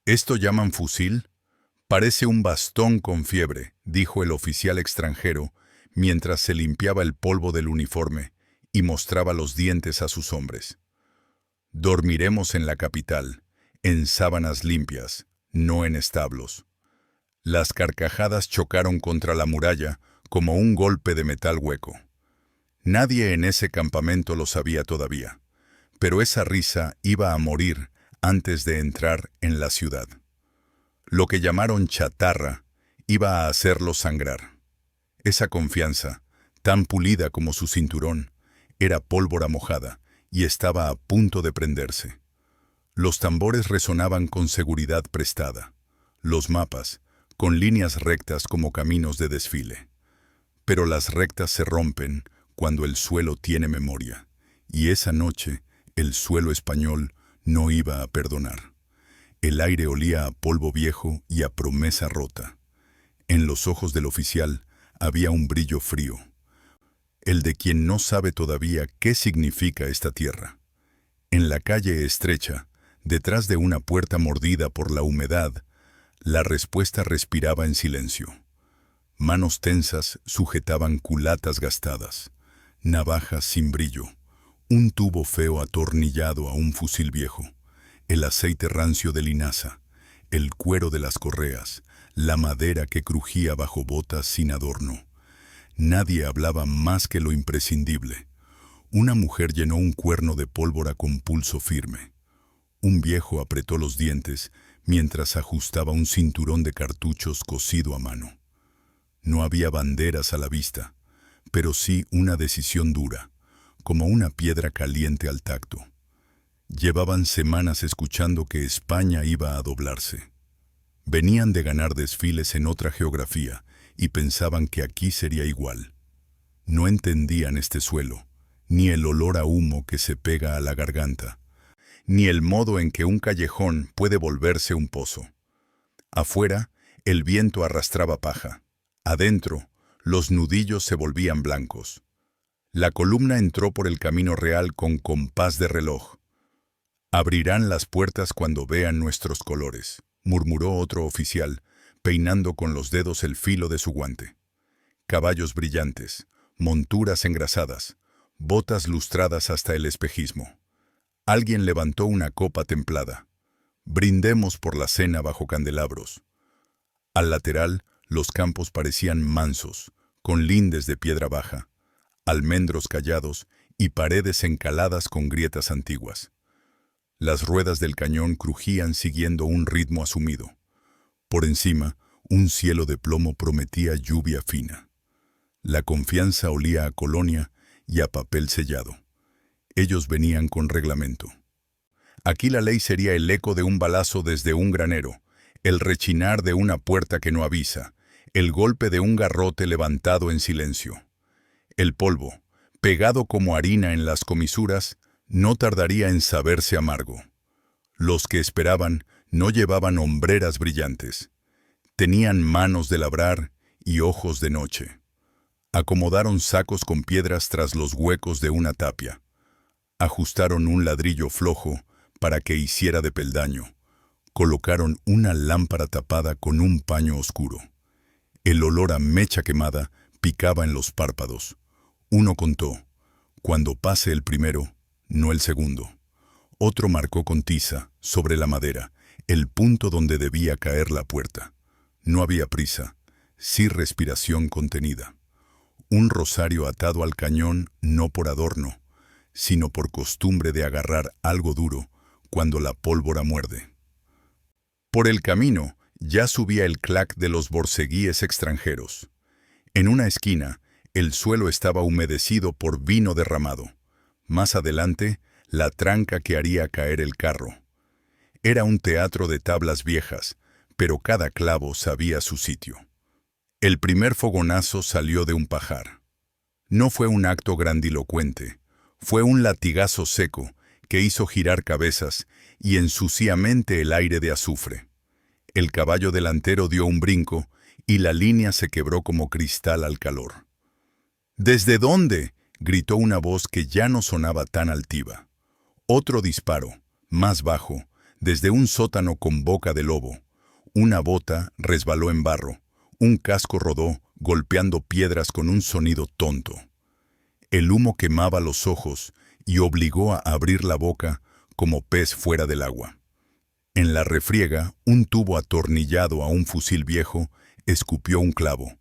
¿Esto llaman fusil? Parece un bastón con fiebre, dijo el oficial extranjero, mientras se limpiaba el polvo del uniforme y mostraba los dientes a sus hombres. Dormiremos en la capital, en sábanas limpias, no en establos. Las carcajadas chocaron contra la muralla como un golpe de metal hueco. Nadie en ese campamento lo sabía todavía, pero esa risa iba a morir antes de entrar en la ciudad. Lo que llamaron chatarra iba a hacerlo sangrar. Esa confianza, tan pulida como su cinturón, era pólvora mojada y estaba a punto de prenderse. Los tambores resonaban con seguridad prestada, los mapas, con líneas rectas como caminos de desfile. Pero las rectas se rompen cuando el suelo tiene memoria, y esa noche el suelo español no iba a perdonar. El aire olía a polvo viejo y a promesa rota. En los ojos del oficial había un brillo frío, el de quien no sabe todavía qué significa esta tierra. En la calle estrecha, detrás de una puerta mordida por la humedad, la respuesta respiraba en silencio. Manos tensas sujetaban culatas gastadas, navajas sin brillo, un tubo feo atornillado a un fusil viejo, el aceite rancio de linaza, el cuero de las correas, la madera que crujía bajo botas sin adorno. Nadie hablaba más que lo imprescindible. Una mujer llenó un cuerno de pólvora con pulso firme. Un viejo apretó los dientes mientras ajustaba un cinturón de cartuchos cosido a mano. No había banderas a la vista, pero sí una decisión dura, como una piedra caliente al tacto. Llevaban semanas escuchando que España iba a doblarse. Venían de ganar desfiles en otra geografía y pensaban que aquí sería igual. No entendían este suelo, ni el olor a humo que se pega a la garganta, ni el modo en que un callejón puede volverse un pozo. Afuera, el viento arrastraba paja. Adentro, los nudillos se volvían blancos. La columna entró por el camino real con compás de reloj. «Abrirán las puertas cuando vean nuestros colores», murmuró otro oficial, peinando con los dedos el filo de su guante. Caballos brillantes, monturas engrasadas, botas lustradas hasta el espejismo. Alguien levantó una copa templada. «Brindemos por la cena bajo candelabros». Al lateral, los campos parecían mansos, con lindes de piedra baja, almendros callados y paredes encaladas con grietas antiguas. Las ruedas del cañón crujían siguiendo un ritmo asumido. Por encima, un cielo de plomo prometía lluvia fina. La confianza olía a colonia y a papel sellado. Ellos venían con reglamento. Aquí la ley sería el eco de un balazo desde un granero, el rechinar de una puerta que no avisa, el golpe de un garrote levantado en silencio. El polvo, pegado como harina en las comisuras, no tardaría en saberse amargo. Los que esperaban no llevaban hombreras brillantes. Tenían manos de labrar y ojos de noche. Acomodaron sacos con piedras tras los huecos de una tapia. Ajustaron un ladrillo flojo para que hiciera de peldaño. Colocaron una lámpara tapada con un paño oscuro. El olor a mecha quemada picaba en los párpados. Uno contó: «Cuando pase el primero, no el segundo». Otro marcó con tiza, sobre la madera, el punto donde debía caer la puerta. No había prisa, sí respiración contenida. Un rosario atado al cañón no por adorno, sino por costumbre de agarrar algo duro cuando la pólvora muerde. Por el camino ya subía el clac de los borceguíes extranjeros. En una esquina, el suelo estaba humedecido por vino derramado. Más adelante, la tranca que haría caer el carro. Era un teatro de tablas viejas, pero cada clavo sabía su sitio. El primer fogonazo salió de un pajar. No fue un acto grandilocuente, fue un latigazo seco que hizo girar cabezas y ensuciamente el aire de azufre. El caballo delantero dio un brinco y la línea se quebró como cristal al calor. «¿Desde dónde?», gritó una voz que ya no sonaba tan altiva. Otro disparo, más bajo, Desde un sótano con boca de lobo, una bota resbaló en barro, un casco rodó, golpeando piedras con un sonido tonto. El humo quemaba los ojos y obligó a abrir la boca como pez fuera del agua. En la refriega, un tubo atornillado a un fusil viejo escupió un clavo,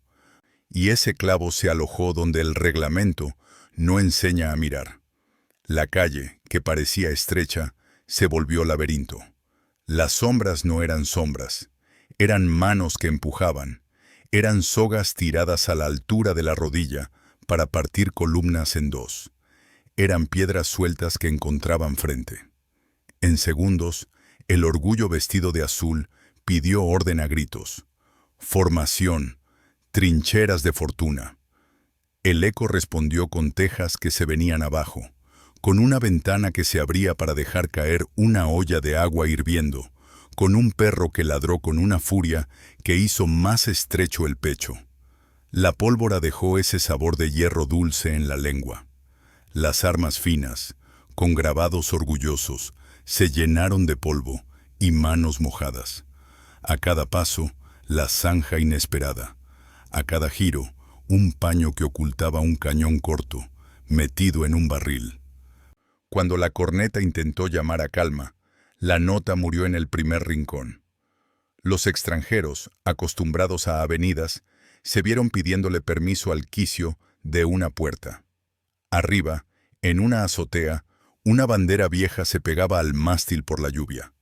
y ese clavo se alojó donde el reglamento no enseña a mirar. La calle, que parecía estrecha, se volvió laberinto. Las sombras no eran sombras, eran manos que empujaban, eran sogas tiradas a la altura de la rodilla para partir columnas en dos. Eran piedras sueltas que encontraban frente. En segundos, el orgullo vestido de azul pidió orden a gritos. Formación, trincheras de fortuna. El eco respondió con tejas que se venían abajo, con una ventana que se abría para dejar caer una olla de agua hirviendo, con un perro que ladró con una furia que hizo más estrecho el pecho. La pólvora dejó ese sabor de hierro dulce en la lengua. Las armas finas, con grabados orgullosos, se llenaron de polvo y manos mojadas. A cada paso, la zanja inesperada. A cada giro, un paño que ocultaba un cañón corto, metido en un barril. Cuando la corneta intentó llamar a calma, la nota murió en el primer rincón. Los extranjeros, acostumbrados a avenidas, se vieron pidiéndole permiso al quicio de una puerta. Arriba, en una azotea, una bandera vieja se pegaba al mástil por la lluvia.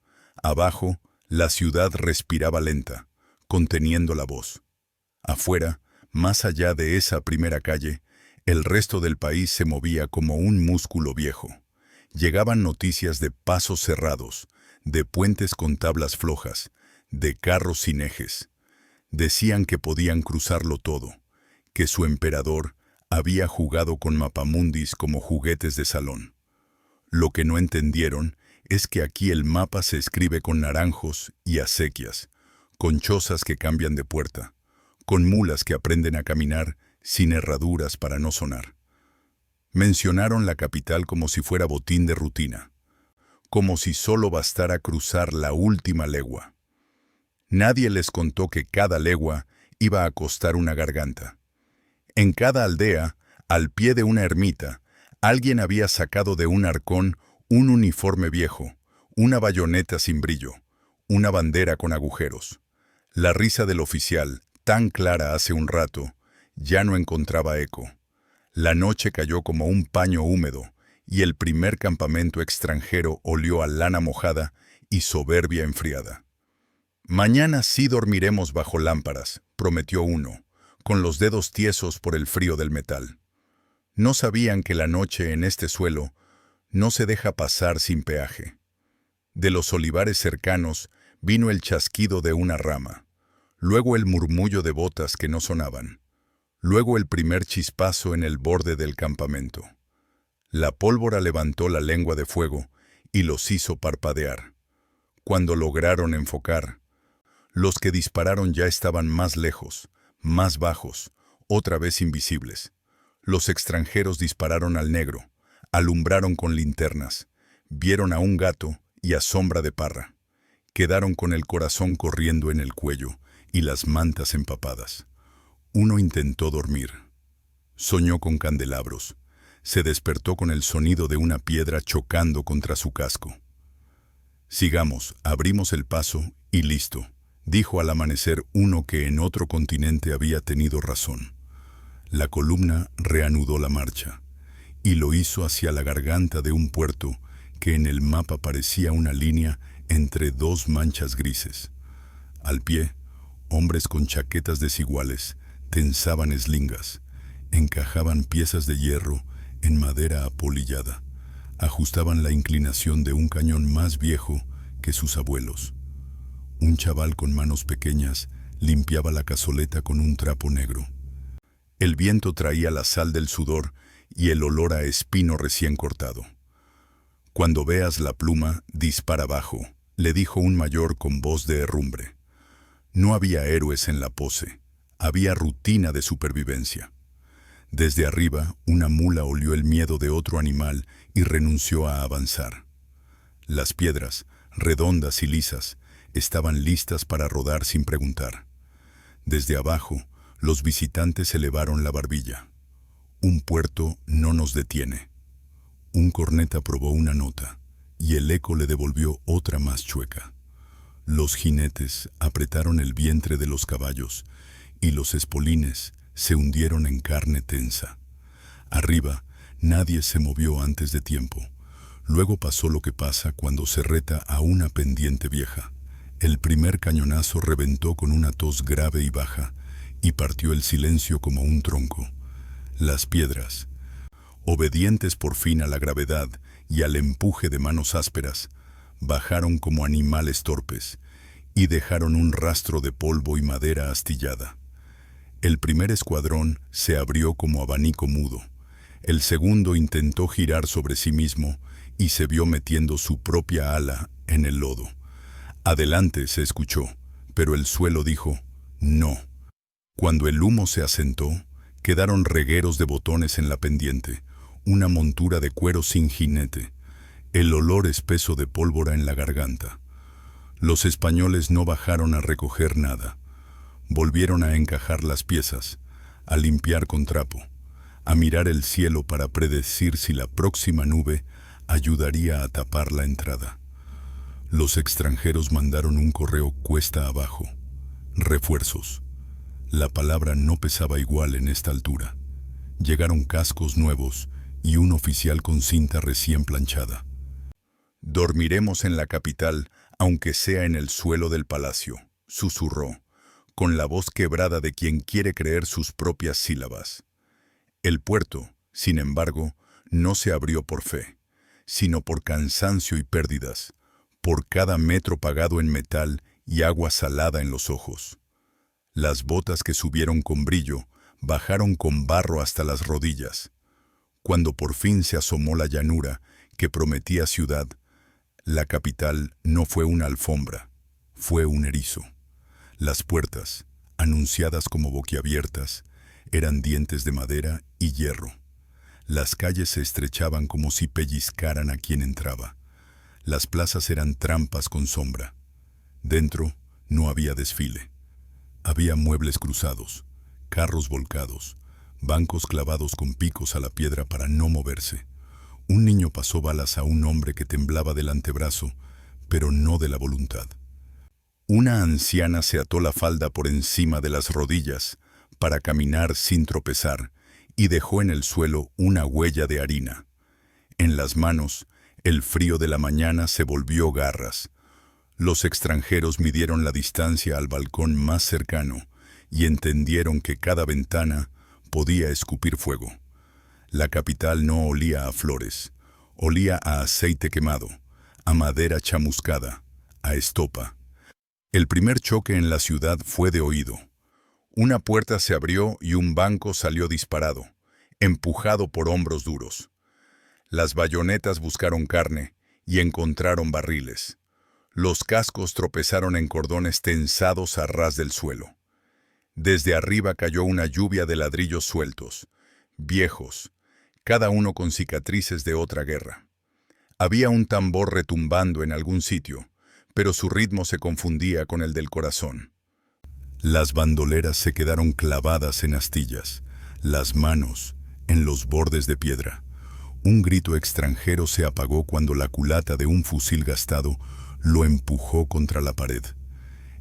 Abajo, la ciudad respiraba lenta, conteniendo la voz. Afuera, más allá de esa primera calle, el resto del país se movía como un músculo viejo. Llegaban noticias de pasos cerrados, de puentes con tablas flojas, de carros sin ejes. Decían que podían cruzarlo todo, que su emperador había jugado con mapamundis como juguetes de salón. Lo que no entendieron es que aquí el mapa se escribe con naranjos y acequias, con chozas que cambian de puerta, con mulas que aprenden a caminar sin herraduras para no sonar. Mencionaron la capital como si fuera botín de rutina, como si solo bastara cruzar la última legua. Nadie les contó que cada legua iba a costar una garganta. En cada aldea, al pie de una ermita, alguien había sacado de un arcón un uniforme viejo, una bayoneta sin brillo, una bandera con agujeros. La risa del oficial, tan clara hace un rato, ya no encontraba eco. La noche cayó como un paño húmedo, y el primer campamento extranjero olió a lana mojada y soberbia enfriada. «Mañana sí dormiremos bajo lámparas», prometió uno, con los dedos tiesos por el frío del metal. No sabían que la noche en este suelo no se deja pasar sin peaje. De los olivares cercanos vino el chasquido de una rama, luego el murmullo de botas que no sonaban, luego el primer chispazo en el borde del campamento. La pólvora levantó la lengua de fuego y los hizo parpadear. Cuando lograron enfocar, los que dispararon ya estaban más lejos, más bajos, otra vez invisibles. Los extranjeros dispararon al negro, alumbraron con linternas, vieron a un gato y a Sombra de Parra. Quedaron con el corazón corriendo en el cuello y las mantas empapadas. Uno intentó dormir. Soñó con candelabros. Se despertó con el sonido de una piedra chocando contra su casco. «Sigamos, abrimos el paso y listo», dijo al amanecer uno que en otro continente había tenido razón. La columna reanudó la marcha, y lo hizo hacia la garganta de un puerto que en el mapa parecía una línea entre dos manchas grises. Al pie, hombres con chaquetas desiguales tensaban eslingas, encajaban piezas de hierro en madera apolillada, ajustaban la inclinación de un cañón más viejo que sus abuelos. Un chaval con manos pequeñas limpiaba la cazoleta con un trapo negro. El viento traía la sal del sudor y el olor a espino recién cortado. «Cuando veas la pluma, dispara abajo», le dijo un mayor con voz de herrumbre. No había héroes en la pose, había rutina de supervivencia. Desde arriba, una mula olió el miedo de otro animal y renunció a avanzar. Las piedras, redondas y lisas, estaban listas para rodar sin preguntar. Desde abajo, los visitantes elevaron la barbilla. Un puerto no nos detiene. Un corneta probó una nota, y el eco le devolvió otra más chueca. Los jinetes apretaron el vientre de los caballos, y los espolines se hundieron en carne tensa. Arriba, nadie se movió antes de tiempo. Luego pasó lo que pasa cuando se reta a una pendiente vieja. El primer cañonazo reventó con una tos grave y baja, y partió el silencio como un tronco. Las piedras, obedientes por fin a la gravedad y al empuje de manos ásperas, bajaron como animales torpes, y dejaron un rastro de polvo y madera astillada. El primer escuadrón se abrió como abanico mudo. El segundo intentó girar sobre sí mismo y se vio metiendo su propia ala en el lodo. Adelante se escuchó, pero el suelo dijo, no. Cuando el humo se asentó, quedaron regueros de botones en la pendiente, una montura de cuero sin jinete, el olor espeso de pólvora en la garganta. Los españoles no bajaron a recoger nada. Volvieron a encajar las piezas, a limpiar con trapo, a mirar el cielo para predecir si la próxima nube ayudaría a tapar la entrada. Los extranjeros mandaron un correo cuesta abajo. Refuerzos. La palabra no pesaba igual en esta altura. Llegaron cascos nuevos y un oficial con cinta recién planchada. «Dormiremos en la capital, aunque sea en el suelo del palacio», susurró, con la voz quebrada de quien quiere creer sus propias sílabas. El puerto, sin embargo, no se abrió por fe, sino por cansancio y pérdidas, por cada metro pagado en metal y agua salada en los ojos. Las botas que subieron con brillo bajaron con barro hasta las rodillas. Cuando por fin se asomó la llanura que prometía ciudad, la capital no fue una alfombra, fue un erizo. Las puertas, anunciadas como boquiabiertas, eran dientes de madera y hierro. Las calles se estrechaban como si pellizcaran a quien entraba. Las plazas eran trampas con sombra. Dentro no había desfile. Había muebles cruzados, carros volcados, bancos clavados con picos a la piedra para no moverse. Un niño pasó balas a un hombre que temblaba del antebrazo, pero no de la voluntad. Una anciana se ató la falda por encima de las rodillas para caminar sin tropezar y dejó en el suelo una huella de harina. En las manos, el frío de la mañana se volvió garras. Los extranjeros midieron la distancia al balcón más cercano y entendieron que cada ventana podía escupir fuego. La capital no olía a flores, olía a aceite quemado, a madera chamuscada, a estopa. El primer choque en la ciudad fue de oído. Una puerta se abrió y un banco salió disparado, empujado por hombros duros. Las bayonetas buscaron carne y encontraron barriles. Los cascos tropezaron en cordones tensados a ras del suelo. Desde arriba cayó una lluvia de ladrillos sueltos, viejos, cada uno con cicatrices de otra guerra. Había un tambor retumbando en algún sitio, pero su ritmo se confundía con el del corazón. Las bandoleras se quedaron clavadas en astillas, las manos en los bordes de piedra. Un grito extranjero se apagó cuando la culata de un fusil gastado lo empujó contra la pared.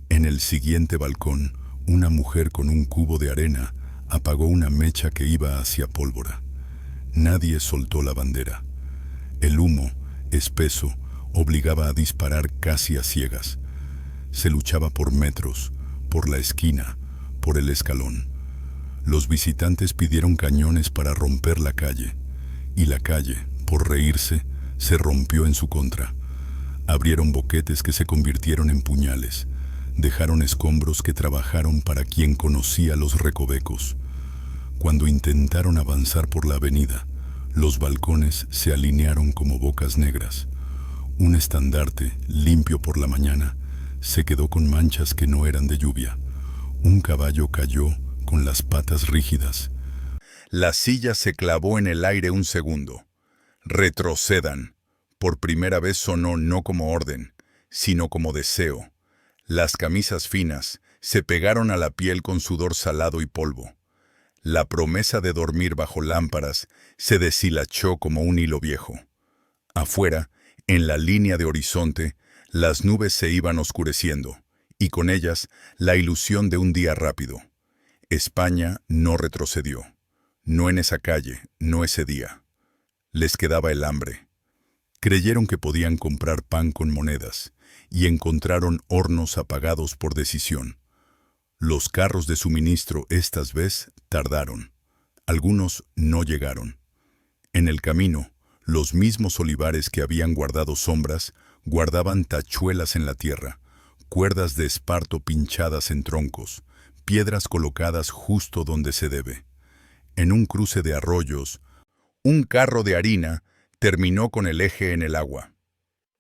En el siguiente balcón, una mujer con un cubo de arena apagó una mecha que iba hacia pólvora. Nadie soltó la bandera. El humo, espeso, obligaba a disparar casi a ciegas. Se luchaba por metros, por la esquina, por el escalón. Los visitantes pidieron cañones para romper la calle, y la calle, por reírse, se rompió en su contra. Abrieron boquetes que se convirtieron en puñales. Dejaron escombros que trabajaron para quien conocía los recovecos. Cuando intentaron avanzar por la avenida, los balcones se alinearon como bocas negras. Un estandarte, limpio por la mañana, se quedó con manchas que no eran de lluvia. Un caballo cayó con las patas rígidas. La silla se clavó en el aire un segundo. «Retrocedan». Por primera vez sonó no como orden, sino como deseo. Las camisas finas se pegaron a la piel con sudor salado y polvo. La promesa de dormir bajo lámparas se deshilachó como un hilo viejo. Afuera, en la línea de horizonte, las nubes se iban oscureciendo, y con ellas la ilusión de un día rápido. España no retrocedió. No en esa calle, no ese día. Les quedaba el hambre. Creyeron que podían comprar pan con monedas, y encontraron hornos apagados por decisión. Los carros de suministro esta vez tardaron. Algunos no llegaron. En el camino, los mismos olivares que habían guardado sombras guardaban tachuelas en la tierra, cuerdas de esparto pinchadas en troncos, piedras colocadas justo donde se debe. En un cruce de arroyos, un carro de harina terminó con el eje en el agua.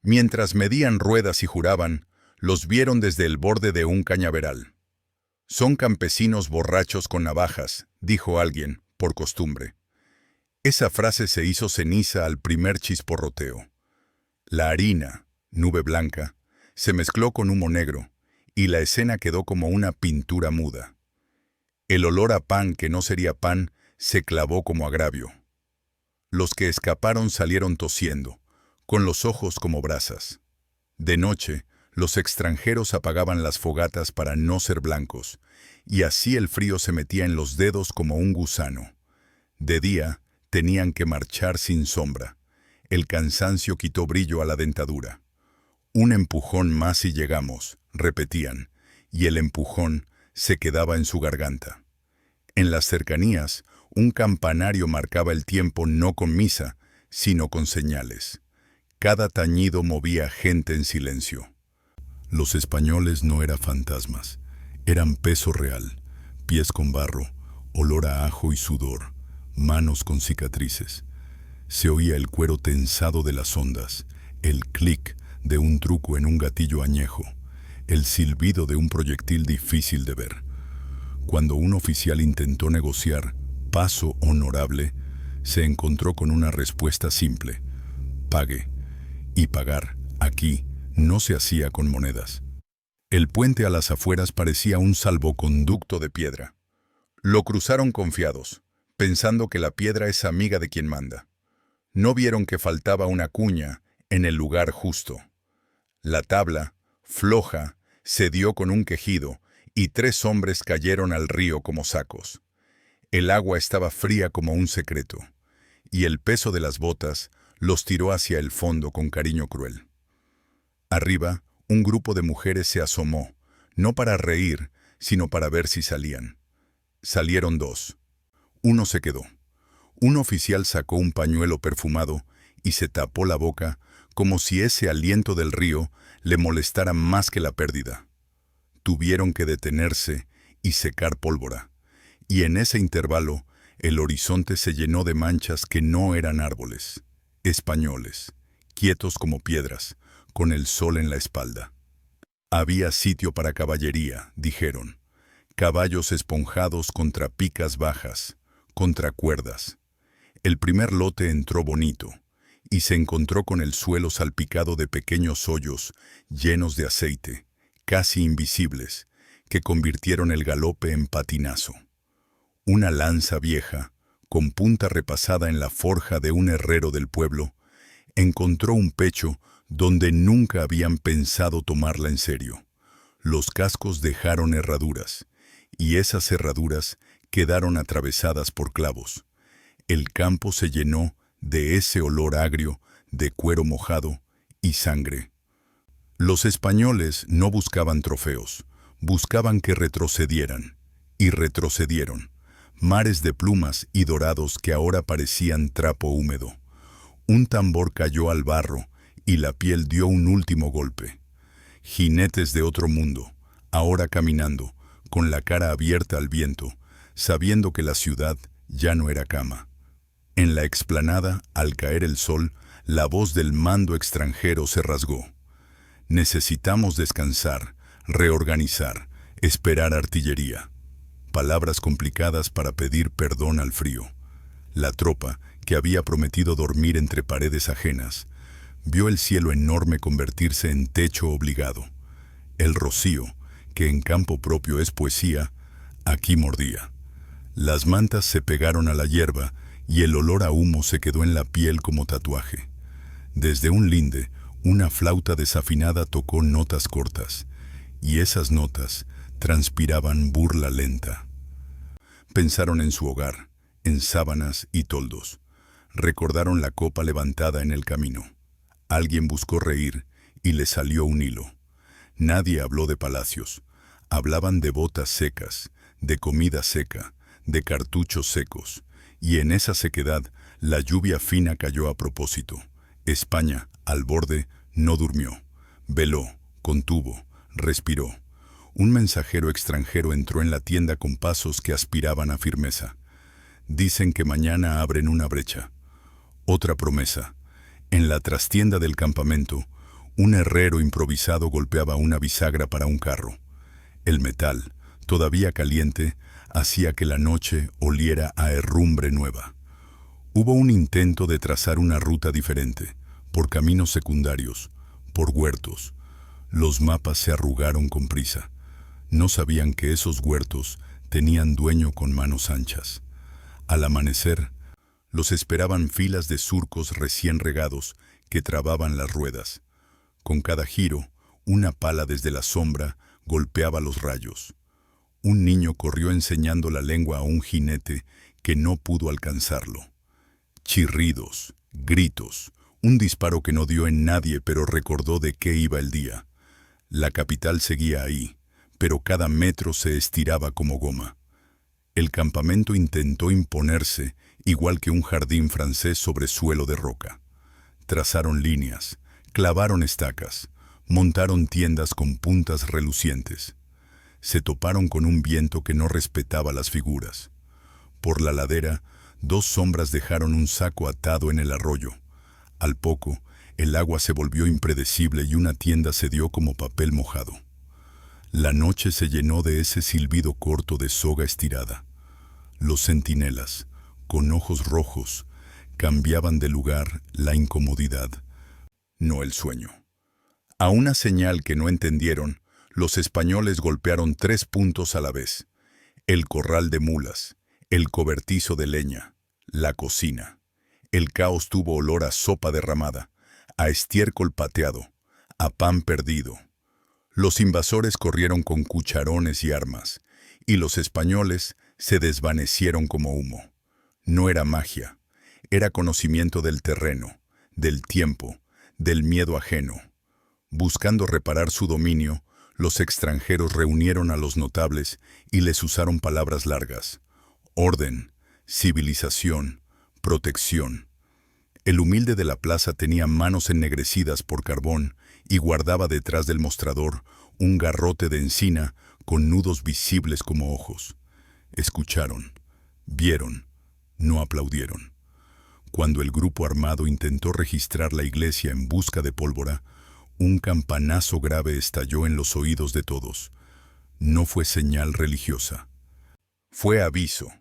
Mientras medían ruedas y juraban, los vieron desde el borde de un cañaveral. «Son campesinos borrachos con navajas», dijo alguien, por costumbre. Esa frase se hizo ceniza al primer chisporroteo. La harina, nube blanca, se mezcló con humo negro, y la escena quedó como una pintura muda. El olor a pan que no sería pan se clavó como agravio. Los que escaparon salieron tosiendo, con los ojos como brasas. De noche, los extranjeros apagaban las fogatas para no ser blancos, y así el frío se metía en los dedos como un gusano. De día, tenían que marchar sin sombra. El cansancio quitó brillo a la dentadura. «Un empujón más y llegamos», repetían, y el empujón se quedaba en su garganta. En las cercanías, un campanario marcaba el tiempo no con misa, sino con señales. Cada tañido movía gente en silencio. Los españoles no eran fantasmas, eran peso real, pies con barro, olor a ajo y sudor, manos con cicatrices. Se oía el cuero tensado de las ondas, el clic de un truco en un gatillo añejo, el silbido de un proyectil difícil de ver. Cuando un oficial intentó negociar paso honorable, se encontró con una respuesta simple: pague. Y pagar, aquí, no se hacía con monedas. El puente a las afueras parecía un salvoconducto de piedra. Lo cruzaron confiados, pensando que la piedra es amiga de quien manda. No vieron que faltaba una cuña en el lugar justo. La tabla, floja, se dio con un quejido, y 3 hombres cayeron al río como sacos. El agua estaba fría como un secreto, y el peso de las botas los tiró hacia el fondo con cariño cruel. Arriba, un grupo de mujeres se asomó, no para reír, sino para ver si salían. Salieron 2. Uno se quedó. Un oficial sacó un pañuelo perfumado y se tapó la boca como si ese aliento del río le molestara más que la pérdida. Tuvieron que detenerse y secar pólvora, y en ese intervalo el horizonte se llenó de manchas que no eran árboles. Españoles, quietos como piedras, con el sol en la espalda. Había sitio para caballería, dijeron. Caballos esponjados contra picas bajas, contra cuerdas. El primer lote entró bonito, y se encontró con el suelo salpicado de pequeños hoyos llenos de aceite, casi invisibles, que convirtieron el galope en patinazo. Una lanza vieja, con punta repasada en la forja de un herrero del pueblo, encontró un pecho donde nunca habían pensado tomarla en serio. Los cascos dejaron herraduras, y esas herraduras quedaron atravesadas por clavos. El campo se llenó de ese olor agrio, de cuero mojado y sangre. Los españoles no buscaban trofeos, buscaban que retrocedieran, y retrocedieron. Mares de plumas y dorados que ahora parecían trapo húmedo. Un tambor cayó al barro y la piel dio un último golpe. Jinetes de otro mundo, ahora caminando, con la cara abierta al viento, sabiendo que la ciudad ya no era cama. En la explanada, al caer el sol, la voz del mando extranjero se rasgó. Necesitamos descansar, reorganizar, esperar artillería. Palabras complicadas para pedir perdón al frío. La tropa, que había prometido dormir entre paredes ajenas, Vio el cielo enorme convertirse en techo obligado. El rocío, que en campo propio es poesía, aquí mordía. Las mantas se pegaron a la hierba y el olor a humo se quedó en la piel como tatuaje. Desde un linde, una flauta desafinada tocó notas cortas, y esas notas transpiraban burla lenta. Pensaron en su hogar, en sábanas y toldos. Recordaron la copa levantada en el camino. Alguien buscó reír y le salió un hilo. Nadie habló de palacios. Hablaban de botas secas, de comida seca, de cartuchos secos. Y en esa sequedad, la lluvia fina cayó a propósito. España, al borde, no durmió. Veló, contuvo, respiró. Un mensajero extranjero entró en la tienda con pasos que aspiraban a firmeza. Dicen que mañana abren una brecha. Otra promesa. En la trastienda del campamento, un herrero improvisado golpeaba una bisagra para un carro. El metal, todavía caliente, hacía que la noche oliera a herrumbre nueva. Hubo un intento de trazar una ruta diferente, por caminos secundarios, por huertos. Los mapas se arrugaron con prisa. No sabían que esos huertos tenían dueño con manos anchas. Al amanecer, los esperaban filas de surcos recién regados que trababan las ruedas. Con cada giro, una pala desde la sombra golpeaba los rayos. Un niño corrió enseñando la lengua a un jinete que no pudo alcanzarlo. Chirridos, gritos, un disparo que no dio en nadie pero recordó de qué iba el día. La capital seguía ahí, pero cada metro se estiraba como goma. El campamento intentó imponerse igual que un jardín francés sobre suelo de roca. Trazaron líneas, clavaron estacas, montaron tiendas con puntas relucientes. Se toparon con un viento que no respetaba las figuras. Por la ladera, dos sombras dejaron un saco atado en el arroyo. Al poco, el agua se volvió impredecible y una tienda cedió como papel mojado. La noche se llenó de ese silbido corto de soga estirada. Los centinelas, con ojos rojos, cambiaban de lugar la incomodidad, no el sueño. A una señal que no entendieron, los españoles golpearon 3 puntos a la vez. El corral de mulas, el cobertizo de leña, la cocina. El caos tuvo olor a sopa derramada, a estiércol pateado, a pan perdido. Los invasores corrieron con cucharones y armas, y los españoles se desvanecieron como humo. No era magia, era conocimiento del terreno, del tiempo, del miedo ajeno. Buscando reparar su dominio, los extranjeros reunieron a los notables y les usaron palabras largas: orden, civilización, protección. El humilde de la plaza tenía manos ennegrecidas por carbón y guardaba detrás del mostrador un garrote de encina con nudos visibles como ojos. Escucharon, vieron, no aplaudieron. Cuando el grupo armado intentó registrar la iglesia en busca de pólvora, un campanazo grave estalló en los oídos de todos. No fue señal religiosa. Fue aviso.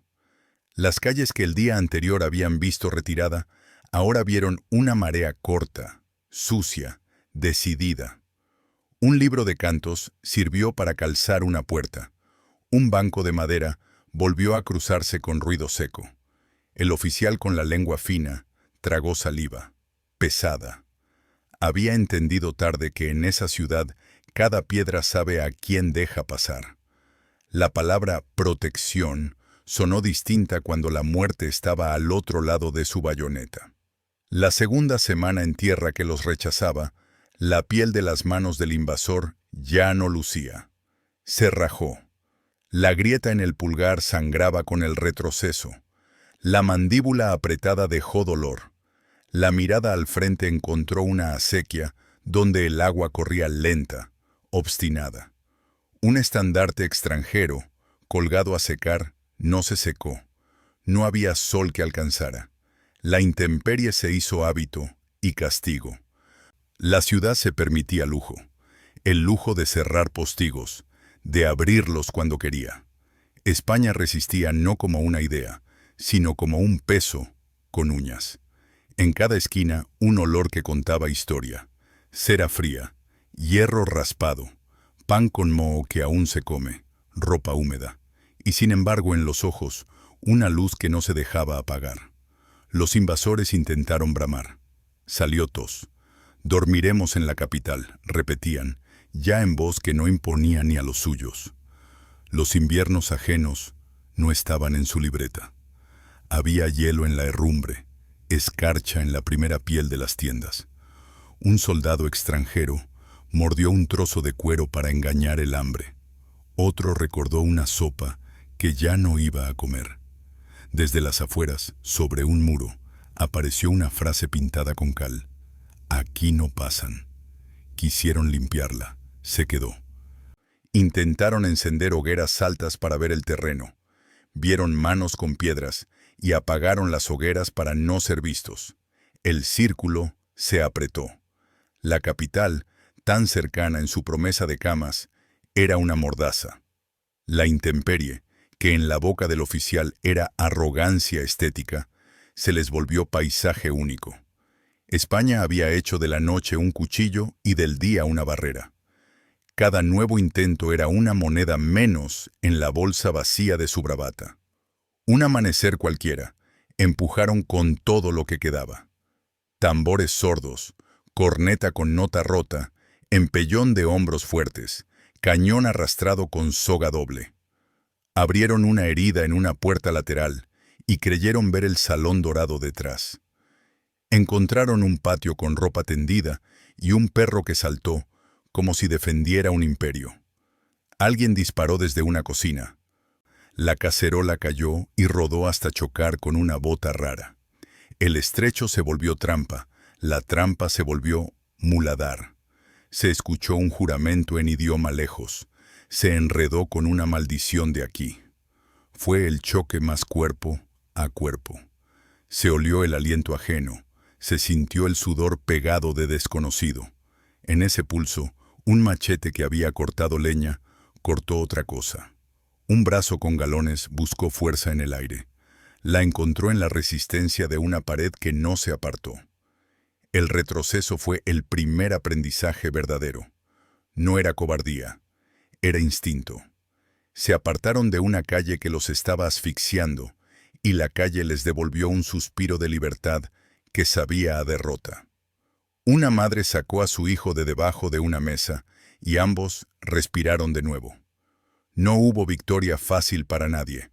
Las calles que el día anterior habían visto retirada, ahora vieron una marea corta, sucia, decidida. Un libro de cantos sirvió para calzar una puerta. Un banco de madera volvió a cruzarse con ruido seco. El oficial con la lengua fina tragó saliva, pesada. Había entendido tarde que en esa ciudad cada piedra sabe a quién deja pasar. La palabra protección sonó distinta cuando la muerte estaba al otro lado de su bayoneta. La segunda semana en tierra que los rechazaba, la piel de las manos del invasor ya no lucía. Se rajó. La grieta en el pulgar sangraba con el retroceso. La mandíbula apretada dejó dolor. La mirada al frente encontró una acequia donde el agua corría lenta, obstinada. Un estandarte extranjero, colgado a secar, no se secó. No había sol que alcanzara. La intemperie se hizo hábito y castigo. La ciudad se permitía lujo. El lujo de cerrar postigos, de abrirlos cuando quería. España resistía no como una idea, sino como un peso con uñas. En cada esquina, un olor que contaba historia. Cera fría, hierro raspado, pan con moho que aún se come, ropa húmeda. Y sin embargo en los ojos, una luz que no se dejaba apagar. Los invasores intentaron bramar. Salió tos. «Dormiremos en la capital», repetían, ya en voz que no imponía ni a los suyos. Los inviernos ajenos no estaban en su libreta. Había hielo en la herrumbre, escarcha en la primera piel de las tiendas. Un soldado extranjero mordió un trozo de cuero para engañar el hambre. Otro recordó una sopa que ya no iba a comer. Desde las afueras, sobre un muro, apareció una frase pintada con cal. «Aquí no pasan». Quisieron limpiarla. Se quedó. Intentaron encender hogueras altas para ver el terreno. Vieron manos con piedras y apagaron las hogueras para no ser vistos. El círculo se apretó. La capital, tan cercana en su promesa de camas, era una mordaza. La intemperie, que en la boca del oficial era arrogancia estética, se les volvió paisaje único. España había hecho de la noche un cuchillo y del día una barrera. Cada nuevo intento era una moneda menos en la bolsa vacía de su bravata. Un amanecer cualquiera, empujaron con todo lo que quedaba. Tambores sordos, corneta con nota rota, empellón de hombros fuertes, cañón arrastrado con soga doble. Abrieron una herida en una puerta lateral y creyeron ver el salón dorado detrás. Encontraron un patio con ropa tendida y un perro que saltó, como si defendiera un imperio. Alguien disparó desde una cocina. La cacerola cayó y rodó hasta chocar con una bota rara. El estrecho se volvió trampa, la trampa se volvió muladar. Se escuchó un juramento en idioma lejos. Se enredó con una maldición de aquí. Fue el choque más cuerpo a cuerpo. Se olió el aliento ajeno. Se sintió el sudor pegado de desconocido. En ese pulso, un machete que había cortado leña, cortó otra cosa. Un brazo con galones buscó fuerza en el aire. La encontró en la resistencia de una pared que no se apartó. El retroceso fue el primer aprendizaje verdadero. No era cobardía, era instinto. Se apartaron de una calle que los estaba asfixiando, y la calle les devolvió un suspiro de libertad que sabía a derrota. Una madre sacó a su hijo de debajo de una mesa, y ambos respiraron de nuevo. No hubo victoria fácil para nadie,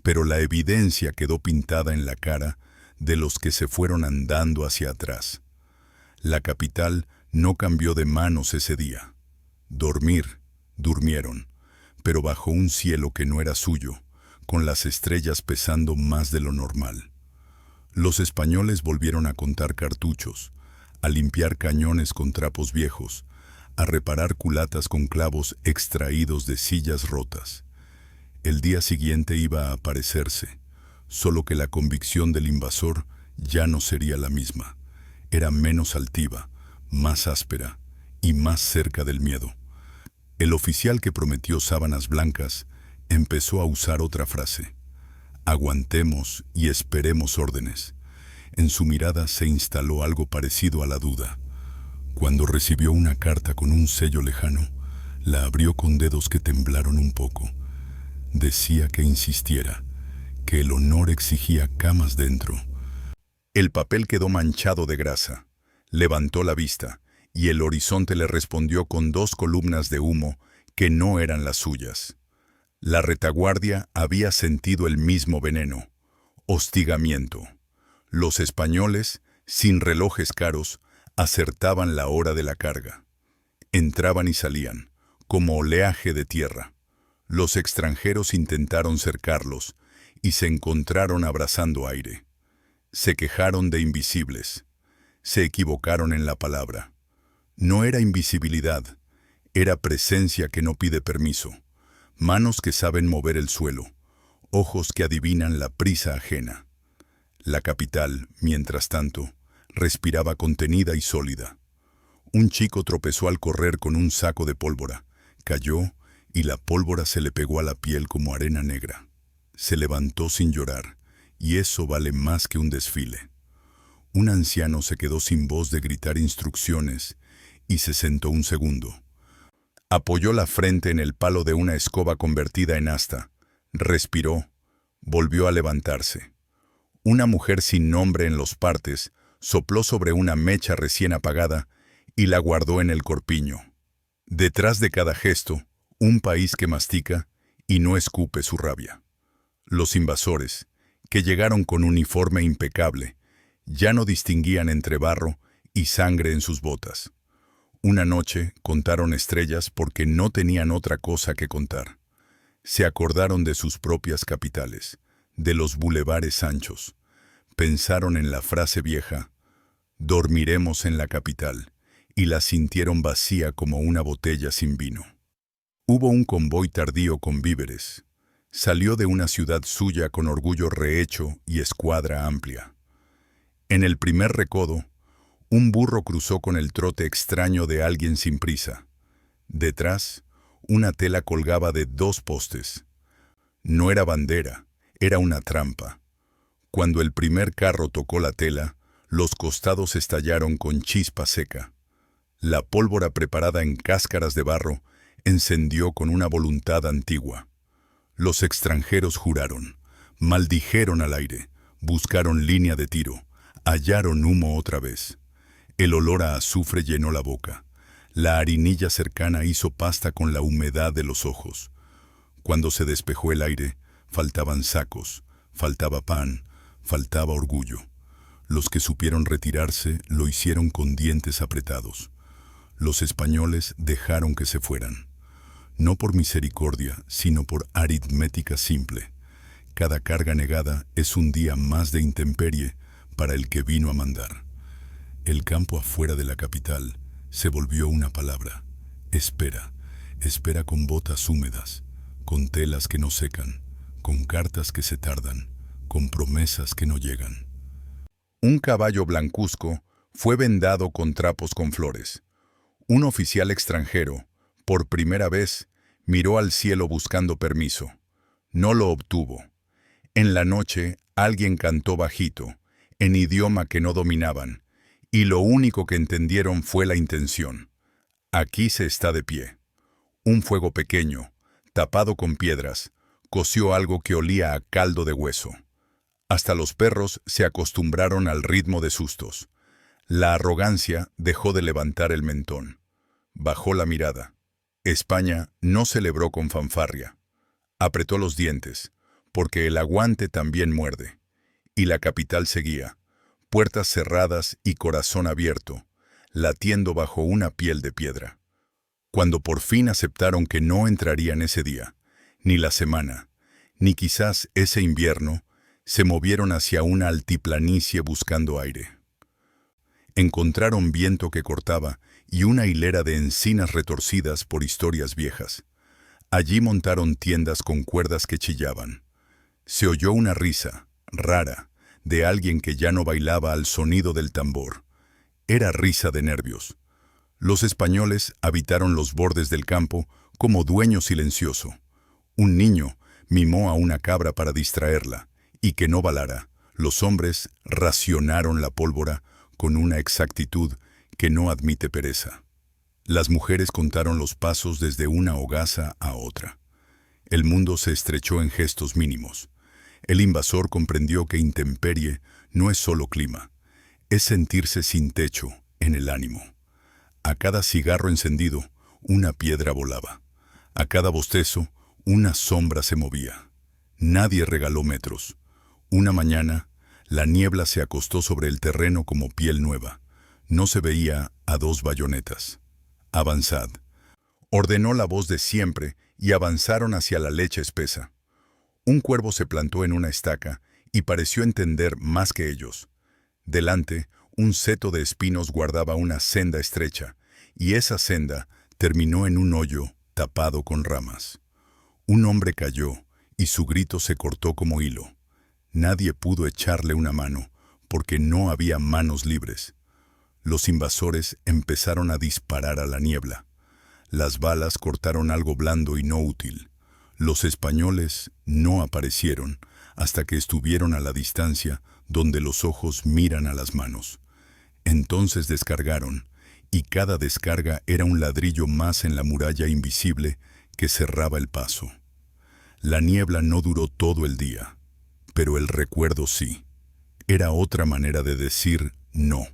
pero la evidencia quedó pintada en la cara de los que se fueron andando hacia atrás. La capital no cambió de manos ese día. Dormir, durmieron, pero bajo un cielo que no era suyo, con las estrellas pesando más de lo normal. Los españoles volvieron a contar cartuchos, a limpiar cañones con trapos viejos, a reparar culatas con clavos extraídos de sillas rotas. El día siguiente iba a aparecerse, solo que la convicción del invasor ya no sería la misma. Era menos altiva, más áspera y más cerca del miedo. El oficial que prometió sábanas blancas empezó a usar otra frase. «Aguantemos y esperemos órdenes». En su mirada se instaló algo parecido a la duda. Cuando recibió una carta con un sello lejano, la abrió con dedos que temblaron un poco. Decía que insistiera, que el honor exigía camas dentro. El papel quedó manchado de grasa. Levantó la vista, y el horizonte le respondió con 2 columnas de humo que no eran las suyas. La retaguardia había sentido el mismo veneno. Hostigamiento. Los españoles, sin relojes caros, acertaban la hora de la carga. Entraban y salían, como oleaje de tierra. Los extranjeros intentaron cercarlos y se encontraron abrazando aire. Se quejaron de invisibles. Se equivocaron en la palabra. No era invisibilidad, era presencia que no pide permiso. Manos que saben mover el suelo, ojos que adivinan la prisa ajena. La capital, mientras tanto, respiraba contenida y sólida. Un chico tropezó al correr con un saco de pólvora, cayó y la pólvora se le pegó a la piel como arena negra. Se levantó sin llorar, y eso vale más que un desfile. Un anciano se quedó sin voz de gritar instrucciones y se sentó un segundo. Apoyó la frente en el palo de una escoba convertida en asta, respiró, volvió a levantarse. Una mujer sin nombre en los partes sopló sobre una mecha recién apagada y la guardó en el corpiño. Detrás de cada gesto, un país que mastica y no escupe su rabia. Los invasores, que llegaron con uniforme impecable, ya no distinguían entre barro y sangre en sus botas. Una noche contaron estrellas porque no tenían otra cosa que contar. Se acordaron de sus propias capitales, de los bulevares anchos. Pensaron en la frase vieja, «Dormiremos en la capital», y la sintieron vacía como una botella sin vino. Hubo un convoy tardío con víveres. Salió de una ciudad suya con orgullo rehecho y escuadra amplia. En el primer recodo, un burro cruzó con el trote extraño de alguien sin prisa. Detrás, una tela colgaba de 2 postes. No era bandera, era una trampa. Cuando el primer carro tocó la tela, los costados estallaron con chispa seca. La pólvora preparada en cáscaras de barro encendió con una voluntad antigua. Los extranjeros juraron, maldijeron al aire, buscaron línea de tiro, hallaron humo otra vez. El olor a azufre llenó la boca. La harinilla cercana hizo pasta con la humedad de los ojos. Cuando se despejó el aire, faltaban sacos, faltaba pan, faltaba orgullo. Los que supieron retirarse lo hicieron con dientes apretados. Los españoles dejaron que se fueran. No por misericordia, sino por aritmética simple. Cada carga negada es un día más de intemperie para el que vino a mandar. El campo afuera de la capital se volvió una palabra. Espera, espera con botas húmedas, con telas que no secan, con cartas que se tardan, con promesas que no llegan. Un caballo blancuzco fue vendado con trapos con flores. Un oficial extranjero, por primera vez, miró al cielo buscando permiso. No lo obtuvo. En la noche, alguien cantó bajito, en idioma que no dominaban, y lo único que entendieron fue la intención. Aquí se está de pie. Un fuego pequeño, tapado con piedras, coció algo que olía a caldo de hueso. Hasta los perros se acostumbraron al ritmo de sustos. La arrogancia dejó de levantar el mentón. Bajó la mirada. España no celebró con fanfarria. Apretó los dientes, porque el aguante también muerde. Y la capital seguía, puertas cerradas y corazón abierto, latiendo bajo una piel de piedra. Cuando por fin aceptaron que no entrarían ese día, ni la semana, ni quizás ese invierno, se movieron hacia una altiplanicie buscando aire. Encontraron viento que cortaba y una hilera de encinas retorcidas por historias viejas. Allí montaron tiendas con cuerdas que chillaban. Se oyó una risa, rara, de alguien que ya no bailaba al sonido del tambor. Era risa de nervios. Los españoles habitaron los bordes del campo como dueño silencioso. Un niño mimó a una cabra para distraerla, y que no balara. Los hombres racionaron la pólvora con una exactitud que no admite pereza. Las mujeres contaron los pasos desde una hogaza a otra. El mundo se estrechó en gestos mínimos. El invasor comprendió que intemperie no es solo clima, es sentirse sin techo en el ánimo. A cada cigarro encendido, una piedra volaba. A cada bostezo, una sombra se movía. Nadie regaló metros. Una mañana, la niebla se acostó sobre el terreno como piel nueva. No se veía a 2 bayonetas. «Avanzad», ordenó la voz de siempre y avanzaron hacia la leche espesa. Un cuervo se plantó en una estaca y pareció entender más que ellos. Delante, un seto de espinos guardaba una senda estrecha, y esa senda terminó en un hoyo tapado con ramas. Un hombre cayó y su grito se cortó como hilo. Nadie pudo echarle una mano, porque no había manos libres. Los invasores empezaron a disparar a la niebla. Las balas cortaron algo blando y no útil. Los españoles no aparecieron, hasta que estuvieron a la distancia donde los ojos miran a las manos. Entonces descargaron, y cada descarga era un ladrillo más en la muralla invisible que cerraba el paso. La niebla no duró todo el día, pero el recuerdo sí. Era otra manera de decir no.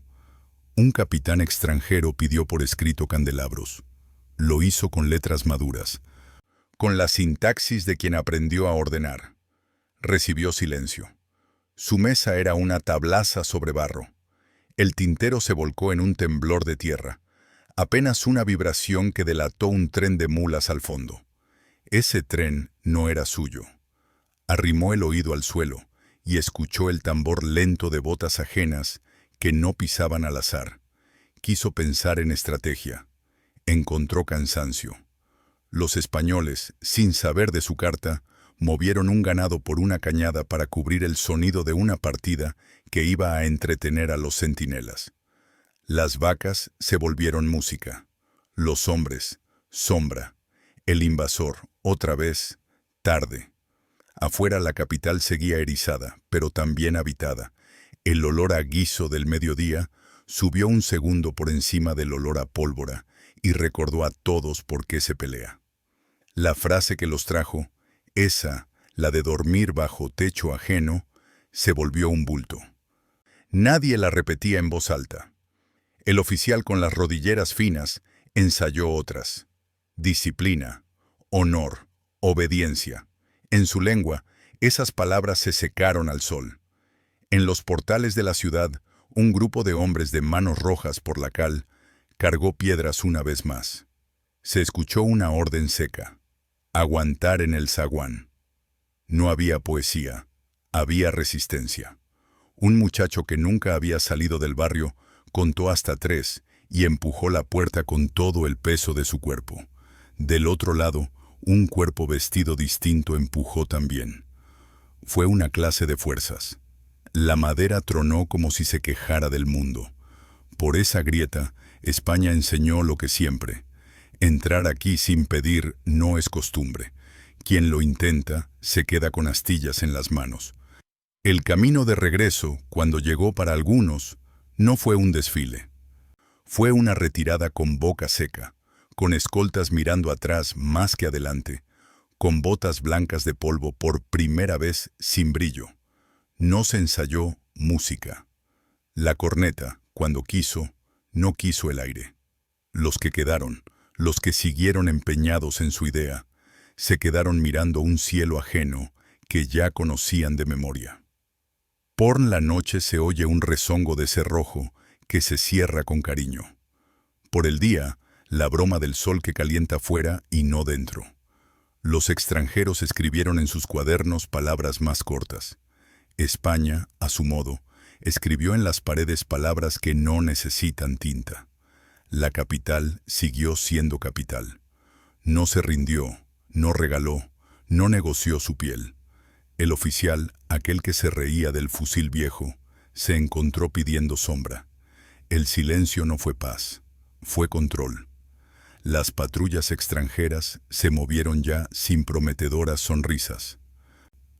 Un capitán extranjero pidió por escrito candelabros. Lo hizo con letras maduras, con la sintaxis de quien aprendió a ordenar. Recibió silencio. Su mesa era una tablaza sobre barro. El tintero se volcó en un temblor de tierra, apenas una vibración que delató un tren de mulas al fondo. Ese tren no era suyo. Arrimó el oído al suelo y escuchó el tambor lento de botas ajenas que no pisaban al azar. Quiso pensar en estrategia. Encontró cansancio. Los españoles, sin saber de su carta, movieron un ganado por una cañada para cubrir el sonido de una partida que iba a entretener a los centinelas. Las vacas se volvieron música. Los hombres, sombra. El invasor, otra vez, tarde. Afuera la capital seguía erizada, pero también habitada. El olor a guiso del mediodía subió un segundo por encima del olor a pólvora y recordó a todos por qué se pelea. La frase que los trajo, esa, la de dormir bajo techo ajeno, se volvió un bulto. Nadie la repetía en voz alta. El oficial con las rodilleras finas ensayó otras. Disciplina, honor, obediencia. En su lengua, esas palabras se secaron al sol. En los portales de la ciudad, un grupo de hombres de manos rojas por la cal cargó piedras una vez más. Se escuchó una orden seca. Aguantar en el zaguán. No había poesía, había resistencia. Un muchacho que nunca había salido del barrio contó hasta 3 y empujó la puerta con todo el peso de su cuerpo. Del otro lado, un cuerpo vestido distinto empujó también. Fue una clase de fuerzas. La madera tronó como si se quejara del mundo. Por esa grieta, España enseñó lo que siempre. Entrar aquí sin pedir no es costumbre. Quien lo intenta se queda con astillas en las manos. El camino de regreso, cuando llegó para algunos, no fue un desfile. Fue una retirada con boca seca, con escoltas mirando atrás más que adelante, con botas blancas de polvo por primera vez sin brillo. No se ensayó música. La corneta, cuando quiso, no quiso el aire. Los que quedaron, los que siguieron empeñados en su idea, se quedaron mirando un cielo ajeno que ya conocían de memoria. Por la noche se oye un rezongo de cerrojo que se cierra con cariño. Por el día, la broma del sol que calienta fuera y no dentro. Los extranjeros escribieron en sus cuadernos palabras más cortas. España, a su modo, escribió en las paredes palabras que no necesitan tinta. La capital siguió siendo capital. No se rindió, no regaló, no negoció su piel. El oficial, aquel que se reía del fusil viejo, se encontró pidiendo sombra. El silencio no fue paz, fue control. Las patrullas extranjeras se movieron ya sin prometedoras sonrisas.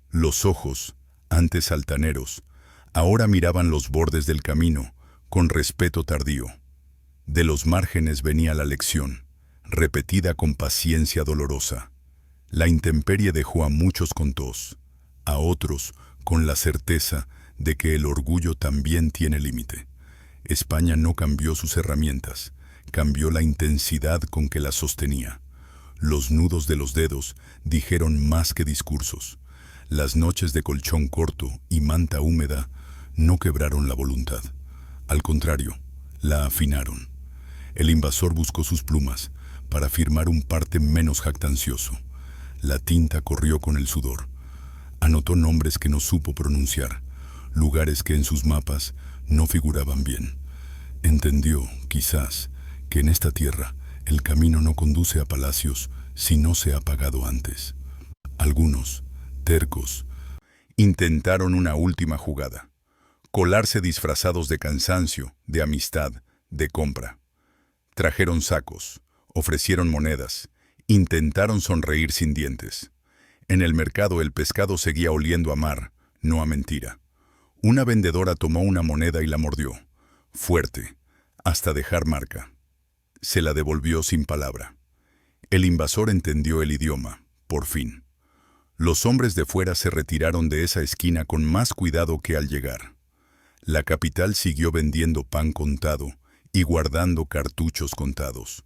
Los ojos, antes altaneros, ahora miraban los bordes del camino, con respeto tardío. De los márgenes venía la lección, repetida con paciencia dolorosa. La intemperie dejó a muchos con tos, a otros con la certeza de que el orgullo también tiene límite. España no cambió sus herramientas, cambió la intensidad con que las sostenía. Los nudos de los dedos dijeron más que discursos. Las noches de colchón corto y manta húmeda no quebraron la voluntad. Al contrario, la afinaron. El invasor buscó sus plumas para firmar un parte menos jactancioso. La tinta corrió con el sudor. Anotó nombres que no supo pronunciar, lugares que en sus mapas no figuraban bien. Entendió, quizás, que en esta tierra el camino no conduce a palacios si no se ha pagado antes. Algunos, tercos, intentaron una última jugada. Colarse disfrazados de cansancio, de amistad, de compra. Trajeron sacos, ofrecieron monedas, intentaron sonreír sin dientes. En el mercado el pescado seguía oliendo a mar, no a mentira. Una vendedora tomó una moneda y la mordió, fuerte, hasta dejar marca. Se la devolvió sin palabra. El invasor entendió el idioma, por fin. Los hombres de fuera se retiraron de esa esquina con más cuidado que al llegar. La capital siguió vendiendo pan contado y guardando cartuchos contados.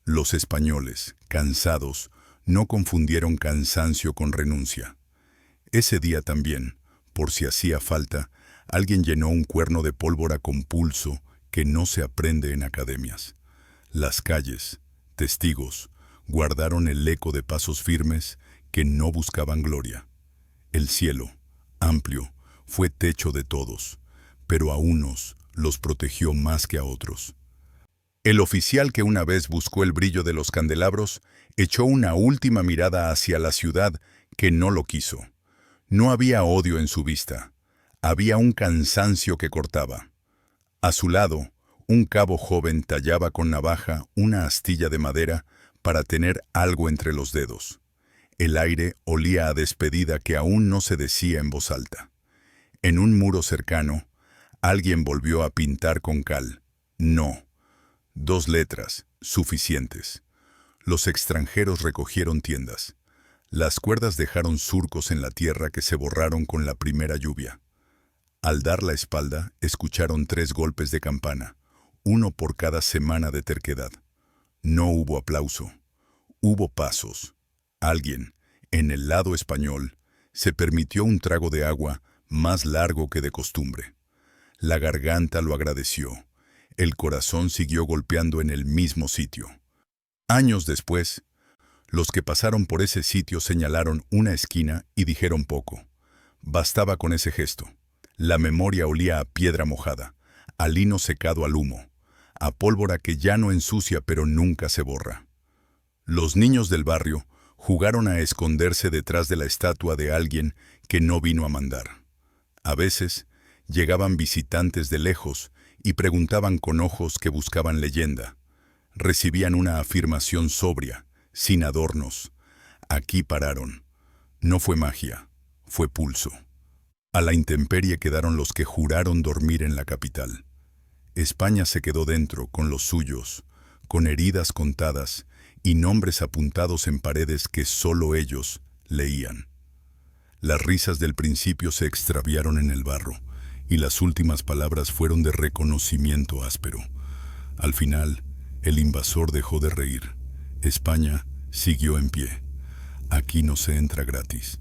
Los españoles, cansados, no confundieron cansancio con renuncia. Ese día también, por si hacía falta, alguien llenó un cuerno de pólvora con pulso que no se aprende en academias. Las calles, testigos, guardaron el eco de pasos firmes que no buscaban gloria. El cielo, amplio, fue techo de todos, pero a unos los protegió más que a otros. El oficial que una vez buscó el brillo de los candelabros echó una última mirada hacia la ciudad que no lo quiso. No había odio en su vista, había un cansancio que cortaba. A su lado, un cabo joven tallaba con navaja una astilla de madera para tener algo entre los dedos. El aire olía a despedida que aún no se decía en voz alta. En un muro cercano, alguien volvió a pintar con cal. No. 2 letras, suficientes. Los extranjeros recogieron tiendas. Las cuerdas dejaron surcos en la tierra que se borraron con la primera lluvia. Al dar la espalda, escucharon 3 golpes de campana, uno por cada semana de terquedad. No hubo aplauso. Hubo pasos. Alguien, en el lado español, se permitió un trago de agua más largo que de costumbre. La garganta lo agradeció. El corazón siguió golpeando en el mismo sitio. Años después, los que pasaron por ese sitio señalaron una esquina y dijeron poco. Bastaba con ese gesto. La memoria olía a piedra mojada, a lino secado al humo, a pólvora que ya no ensucia pero nunca se borra. Los niños del barrio jugaron a esconderse detrás de la estatua de alguien que no vino a mandar. A veces, llegaban visitantes de lejos y preguntaban con ojos que buscaban leyenda. Recibían una afirmación sobria, sin adornos. Aquí pararon. No fue magia, fue pulso. A la intemperie quedaron los que juraron dormir en la capital. España se quedó dentro con los suyos, con heridas contadas y nombres apuntados en paredes que solo ellos leían. Las risas del principio se extraviaron en el barro y las últimas palabras fueron de reconocimiento áspero. Al final, el invasor dejó de reír. España siguió en pie. Aquí no se entra gratis.